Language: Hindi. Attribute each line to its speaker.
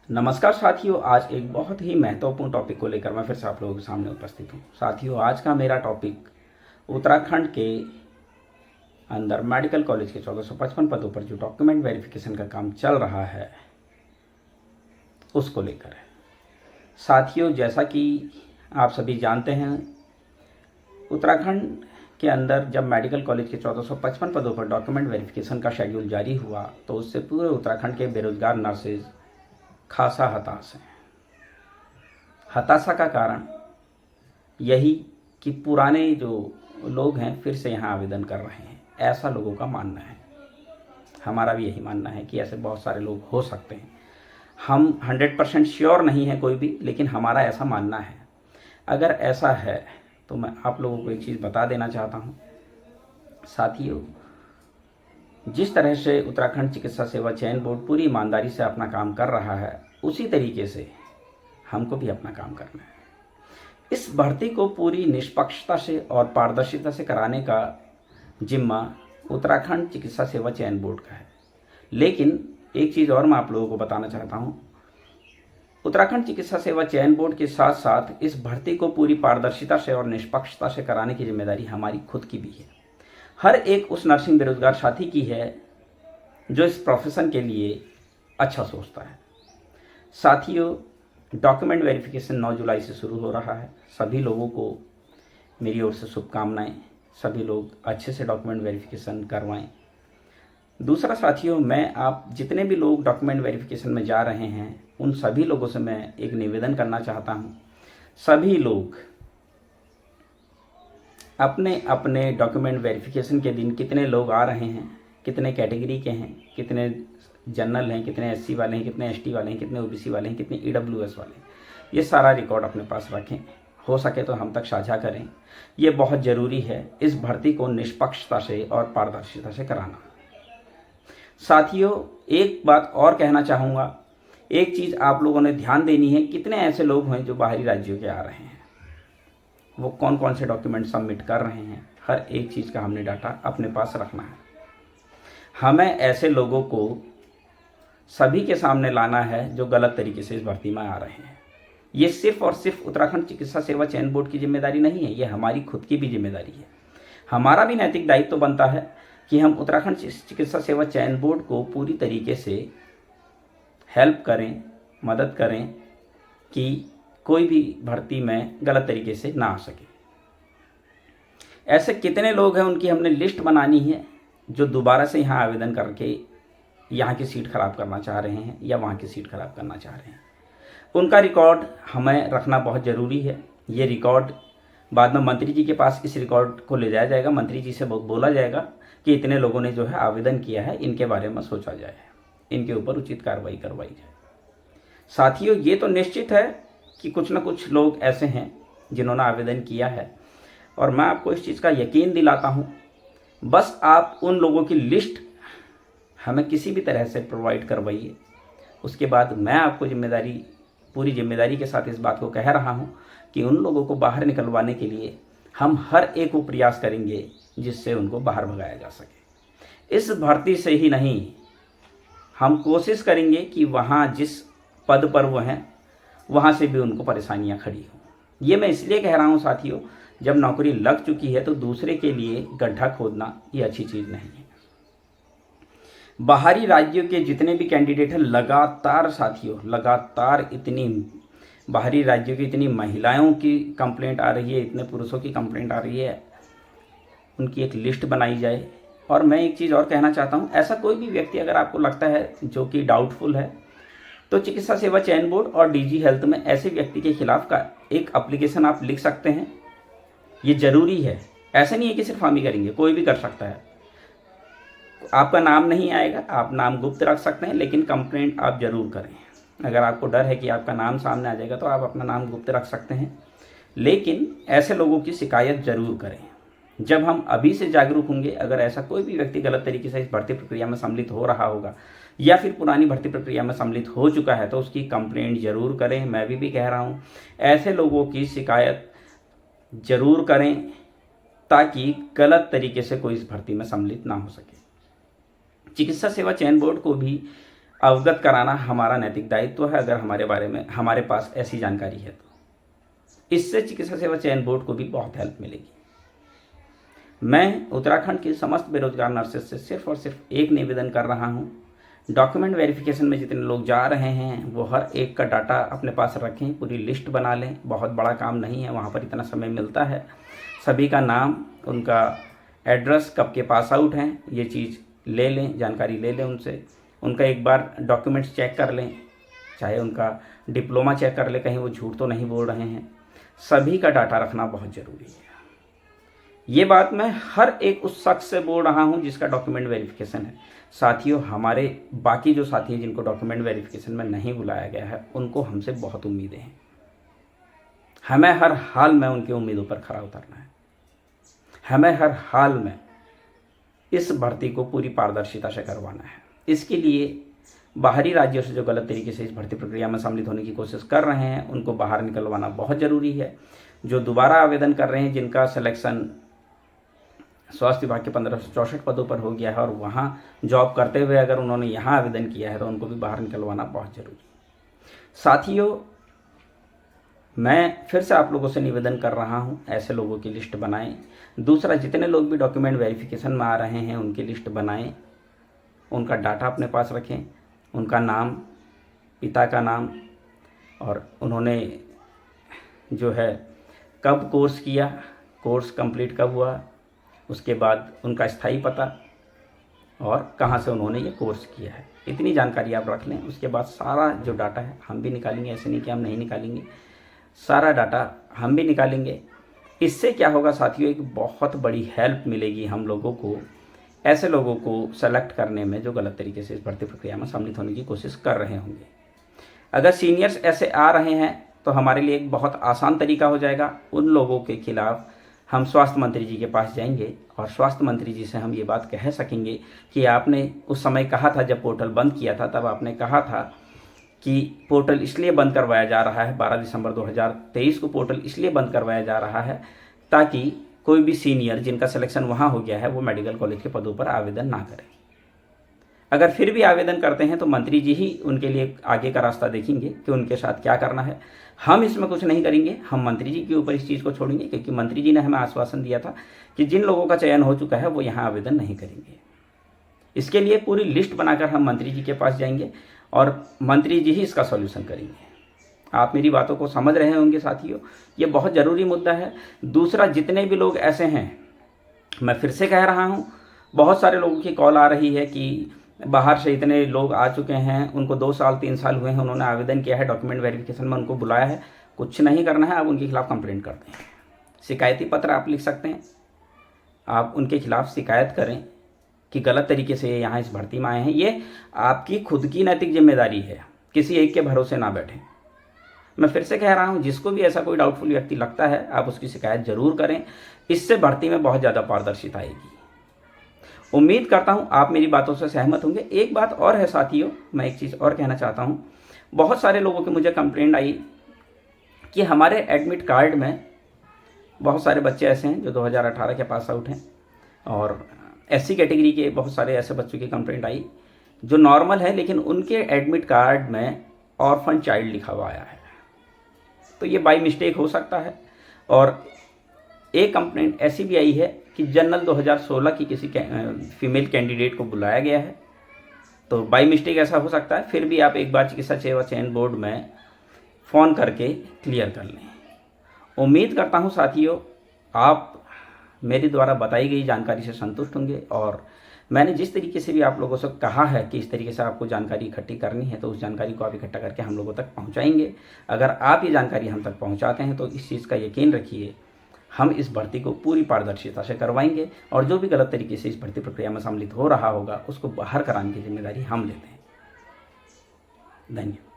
Speaker 1: नमस्कार साथियों, आज एक बहुत ही महत्वपूर्ण टॉपिक को लेकर मैं फिर से आप लोगों के सामने उपस्थित हूँ। साथियों, आज का मेरा टॉपिक उत्तराखंड के अंदर मेडिकल कॉलेज के 1455 पदों पर जो डॉक्यूमेंट वेरिफिकेशन का काम चल रहा है उसको लेकर है। साथियों, जैसा कि आप सभी जानते हैं, उत्तराखंड के अंदर जब मेडिकल कॉलेज के 1455 पदों पर डॉक्यूमेंट वेरिफिकेशन का शेड्यूल जारी हुआ तो उससे पूरे उत्तराखंड के बेरोजगार नर्सेज खासा हताश हैं। हताशा का कारण यही कि पुराने जो लोग हैं फिर से यहाँ आवेदन कर रहे हैं, ऐसा लोगों का मानना है। हमारा भी यही मानना है कि ऐसे बहुत सारे लोग हो सकते हैं। हम 100% श्योर नहीं है कोई भी, लेकिन हमारा ऐसा मानना है। अगर ऐसा है तो मैं आप लोगों को एक चीज़ बता देना चाहता हूँ। साथियों, जिस तरह से उत्तराखंड चिकित्सा सेवा चयन बोर्ड पूरी ईमानदारी से अपना काम कर रहा है, उसी तरीके से हमको भी अपना काम करना है। इस भर्ती को पूरी निष्पक्षता से और पारदर्शिता से कराने का जिम्मा उत्तराखंड चिकित्सा सेवा चयन बोर्ड का है। लेकिन एक चीज़ और मैं आप लोगों को बताना चाहता हूँ, उत्तराखंड चिकित्सा सेवा चयन बोर्ड के साथ साथ इस भर्ती को पूरी पारदर्शिता से और निष्पक्षता से कराने की जिम्मेदारी हमारी खुद की भी है। हर एक उस नर्सिंग बेरोजगार साथी की है जो इस प्रोफेशन के लिए अच्छा सोचता है। साथियों, डॉक्यूमेंट वेरिफिकेशन 9 जुलाई से शुरू हो रहा है। सभी लोगों को मेरी ओर से शुभकामनाएं। सभी लोग अच्छे से डॉक्यूमेंट वेरिफिकेशन करवाएं। दूसरा साथियों, मैं आप जितने भी लोग डॉक्यूमेंट वेरिफिकेशन में जा रहे हैं उन सभी लोगों से मैं एक निवेदन करना चाहता हूं। सभी लोग अपने अपने डॉक्यूमेंट वेरिफिकेशन के दिन कितने लोग आ रहे हैं, कितने कैटेगरी के हैं, कितने जनरल हैं, कितने एससी वाले हैं, कितने एसटी वाले हैं, कितने ओबीसी वाले हैं, कितने ईडब्ल्यूएस वाले हैं, ये सारा रिकॉर्ड अपने पास रखें। हो सके तो हम तक साझा करें। ये बहुत ज़रूरी है इस भर्ती को निष्पक्षता से और पारदर्शिता से कराना। साथियों, एक बात और कहना चाहूँगा। एक चीज़ आप लोगों ने ध्यान देनी है, कितने ऐसे लोग हैं जो बाहरी राज्यों के आ रहे हैं, वो कौन कौन से डॉक्यूमेंट सबमिट कर रहे हैं, हर एक चीज़ का हमने डाटा अपने पास रखना है। हमें ऐसे लोगों को सभी के सामने लाना है जो गलत तरीके से इस भर्ती में आ रहे हैं। ये सिर्फ और सिर्फ उत्तराखंड चिकित्सा सेवा चयन बोर्ड की जिम्मेदारी नहीं है, ये हमारी खुद की भी जिम्मेदारी है। हमारा भी नैतिक दायित्व तो बनता है कि हम उत्तराखंड चिकित्सा सेवा चयन बोर्ड को पूरी तरीके से हेल्प करें, मदद करें कि कोई भी भर्ती में गलत तरीके से ना आ सके। ऐसे कितने लोग हैं, उनकी हमने लिस्ट बनानी है जो दोबारा से यहाँ आवेदन करके यहाँ की सीट खराब करना चाह रहे हैं या वहाँ की सीट खराब करना चाह रहे हैं। उनका रिकॉर्ड हमें रखना बहुत ज़रूरी है। ये रिकॉर्ड बाद में मंत्री जी के पास इस रिकॉर्ड को ले जाया जाएगा। मंत्री जी से बोला जाएगा कि इतने लोगों ने जो है आवेदन किया है, इनके बारे में सोचा जाए, इनके ऊपर उचित कार्रवाई करवाई जाए। साथियों, ये तो निश्चित है कि कुछ ना कुछ लोग ऐसे हैं जिन्होंने आवेदन किया है, और मैं आपको इस चीज़ का यकीन दिलाता हूँ। बस आप उन लोगों की लिस्ट हमें किसी भी तरह से प्रोवाइड करवाइए। उसके बाद मैं आपको पूरी जिम्मेदारी के साथ इस बात को कह रहा हूँ कि उन लोगों को बाहर निकलवाने के लिए हम हर एक वो प्रयास करेंगे जिससे उनको बाहर भगाया जा सके। इस भर्ती से ही नहीं, हम कोशिश करेंगे कि वहाँ जिस पद पर वो हैं वहाँ से भी उनको परेशानियाँ खड़ी हों। ये मैं इसलिए कह रहा हूँ साथियों, जब नौकरी लग चुकी है तो दूसरे के लिए गड्ढा खोदना ये अच्छी चीज़ नहीं है। बाहरी राज्यों के जितने भी कैंडिडेट हैं, लगातार साथियों, लगातार इतनी बाहरी राज्यों की इतनी महिलाओं की कंप्लेंट आ रही है, इतने पुरुषों की कंप्लेंट आ रही है, उनकी एक लिस्ट बनाई जाए। और मैं एक चीज़ और कहना चाहता हूँ, ऐसा कोई भी व्यक्ति अगर आपको लगता है जो कि डाउटफुल है, तो चिकित्सा सेवा चयन बोर्ड और डीजी हेल्थ में ऐसे व्यक्ति के खिलाफ का एक एप्लीकेशन आप लिख सकते हैं। ये ज़रूरी है, ऐसे नहीं है कि सिर्फ हम ही करेंगे, कोई भी कर सकता है। आपका नाम नहीं आएगा, आप नाम गुप्त रख सकते हैं, लेकिन कंप्लेंट आप ज़रूर करें। अगर आपको डर है कि आपका नाम सामने आ जाएगा तो आप अपना नाम गुप्त रख सकते हैं, लेकिन ऐसे लोगों की शिकायत ज़रूर करें। जब हम अभी से जागरूक होंगे, अगर ऐसा कोई भी व्यक्ति गलत तरीके से इस भर्ती प्रक्रिया में सम्मिलित हो रहा होगा या फिर पुरानी भर्ती प्रक्रिया में सम्मिलित हो चुका है, तो उसकी कंप्लेंट ज़रूर करें। मैं भी कह रहा हूँ, ऐसे लोगों की शिकायत ज़रूर करें ताकि गलत तरीके से कोई इस भर्ती में सम्मिलित ना हो सके। चिकित्सा सेवा चयन बोर्ड को भी अवगत कराना हमारा नैतिक दायित्व है, अगर हमारे बारे में हमारे पास ऐसी जानकारी है तो। इससे चिकित्सा सेवा चयन बोर्ड को भी बहुत हेल्प मिलेगी। मैं उत्तराखंड की समस्त बेरोजगार नर्सेस से सिर्फ और सिर्फ एक निवेदन कर रहा हूँ, डॉक्यूमेंट वेरिफिकेशन में जितने लोग जा रहे हैं वो हर एक का डाटा अपने पास रखें, पूरी लिस्ट बना लें। बहुत बड़ा काम नहीं है, वहाँ पर इतना समय मिलता है। सभी का नाम, उनका एड्रेस, कब के पास आउट हैं, ये चीज़ ले लें, जानकारी ले लें उनसे। उनका एक बार डॉक्यूमेंट्स चेक कर लें, चाहे उनका डिप्लोमा चेक कर लें, कहीं वो झूठ तो नहीं बोल रहे हैं। सभी का डाटा रखना बहुत ज़रूरी है। ये बात मैं हर एक उस शख्स से बोल रहा हूँ जिसका डॉक्यूमेंट वेरिफिकेशन है। साथियों, हमारे बाकी जो साथी हैं जिनको डॉक्यूमेंट वेरिफिकेशन में नहीं बुलाया गया है, उनको हमसे बहुत उम्मीदें हैं। हमें हर हाल में उनकी उम्मीदों पर खरा उतरना है। हमें हर हाल में इस भर्ती को पूरी पारदर्शिता से करवाना है। इसके लिए बाहरी राज्यों से जो गलत तरीके से इस भर्ती प्रक्रिया में सम्मिलित होने की कोशिश कर रहे हैं, उनको बाहर निकलवाना बहुत ज़रूरी है। जो दोबारा आवेदन कर रहे हैं, जिनका सिलेक्शन स्वास्थ्य विभाग के 1564 पदों पर हो गया है और वहाँ जॉब करते हुए अगर उन्होंने यहाँ आवेदन किया है, तो उनको भी बाहर निकलवाना बहुत ज़रूरी है। साथियों, मैं फिर से आप लोगों से निवेदन कर रहा हूँ, ऐसे लोगों की लिस्ट बनाएं। दूसरा, जितने लोग भी डॉक्यूमेंट वेरिफिकेशन में आ रहे हैं उनकी लिस्ट बनाएं, उनका डाटा अपने पास रखें, उनका नाम, पिता का नाम और उन्होंने जो है कब कोर्स किया, कोर्स कंप्लीट कब हुआ, उसके बाद उनका स्थायी पता और कहाँ से उन्होंने ये कोर्स किया है। इतनी जानकारी आप रख लें। उसके बाद सारा जो डाटा है हम भी निकालेंगे, ऐसे नहीं कि हम नहीं निकालेंगे, सारा डाटा हम भी निकालेंगे। इससे क्या होगा साथियों, एक बहुत बड़ी हेल्प मिलेगी हम लोगों को, ऐसे लोगों को सेलेक्ट करने में जो गलत तरीके से इस भर्ती प्रक्रिया में सम्मिलित होने की कोशिश कर रहे होंगे। अगर सीनियर्स ऐसे आ रहे हैं तो हमारे लिए एक बहुत आसान तरीका हो जाएगा। उन लोगों के खिलाफ हम स्वास्थ्य मंत्री जी के पास जाएंगे और स्वास्थ्य मंत्री जी से हम ये बात कह सकेंगे कि आपने उस समय कहा था, जब पोर्टल बंद किया था, तब आपने कहा था कि पोर्टल इसलिए बंद करवाया जा रहा है, 12 दिसंबर 2023 को पोर्टल इसलिए बंद करवाया जा रहा है ताकि कोई भी सीनियर जिनका सिलेक्शन वहाँ हो गया है वो मेडिकल कॉलेज के पदों पर आवेदन ना करें। अगर फिर भी आवेदन करते हैं तो मंत्री जी ही उनके लिए आगे का रास्ता देखेंगे कि उनके साथ क्या करना है। हम इसमें कुछ नहीं करेंगे, हम मंत्री जी के ऊपर इस चीज़ को छोड़ेंगे, क्योंकि मंत्री जी ने हमें आश्वासन दिया था कि जिन लोगों का चयन हो चुका है वो यहाँ आवेदन नहीं करेंगे। इसके लिए पूरी लिस्ट बनाकर हम मंत्री जी के पास जाएंगे और मंत्री जी ही इसका सॉल्यूशन करेंगे। आप मेरी बातों को समझ रहे होंगे साथियों, ये बहुत ज़रूरी मुद्दा है। दूसरा, जितने भी लोग ऐसे हैं, मैं फिर से कह रहा हूँ, बहुत सारे लोगों की कॉल आ रही है कि बाहर से इतने लोग आ चुके हैं, उनको 2 साल 3 साल हुए हैं, उन्होंने आवेदन किया है, डॉक्यूमेंट वेरिफिकेशन में उनको बुलाया है। कुछ नहीं करना है, आप उनके खिलाफ कंप्लेंट कर दें। शिकायती पत्र आप लिख सकते हैं, आप उनके खिलाफ शिकायत करें कि गलत तरीके से यहाँ इस भर्ती में आए हैं। ये आपकी खुद की नैतिक जिम्मेदारी है, किसी एक के भरोसे ना बैठें। मैं फिर से कह रहा हूँ, जिसको भी ऐसा कोई डाउटफुल व्यक्ति लगता है, आप उसकी शिकायत जरूर करें। इससे भर्ती में बहुत ज़्यादा पारदर्शिता आएगी। उम्मीद करता हूँ आप मेरी बातों से सहमत होंगे। एक बात और है साथियों, मैं एक चीज़ और कहना चाहता हूँ। बहुत सारे लोगों की मुझे कंप्लेंट आई कि हमारे एडमिट कार्ड में बहुत सारे बच्चे ऐसे हैं जो 2018 के पास आउट हैं, और SC कैटेगरी के बहुत सारे ऐसे बच्चों की कंप्लेंट आई जो नॉर्मल है, लेकिन उनके एडमिट कार्ड में ऑर्फन चाइल्ड लिखा हुआ आया है। तो ये बाई मिस्टेक हो सकता है। और एक कंप्लेंट ऐसी भी आई है कि जनरल 2016 की किसी फीमेल कैंडिडेट को बुलाया गया है, तो बाई मिस्टेक ऐसा हो सकता है। फिर भी आप एक बार चिकित्सा सेवा चयन बोर्ड में फ़ोन करके क्लियर कर लें। उम्मीद करता हूँ साथियों, आप मेरे द्वारा बताई गई जानकारी से संतुष्ट होंगे, और मैंने जिस तरीके से भी आप लोगों से कहा है कि इस तरीके से आपको जानकारी इकट्ठी करनी है, तो उस जानकारी को आप इकट्ठा करके हम लोगों तक पहुंचाएंगे। अगर आप ये जानकारी हम तक पहुंचाते हैं तो इस चीज़ का यकीन रखिए, हम इस भर्ती को पूरी पारदर्शिता से करवाएंगे, और जो भी गलत तरीके से इस भर्ती प्रक्रिया में सम्मिलित हो रहा होगा उसको बाहर कराने की जिम्मेदारी हम लेते हैं। धन्यवाद।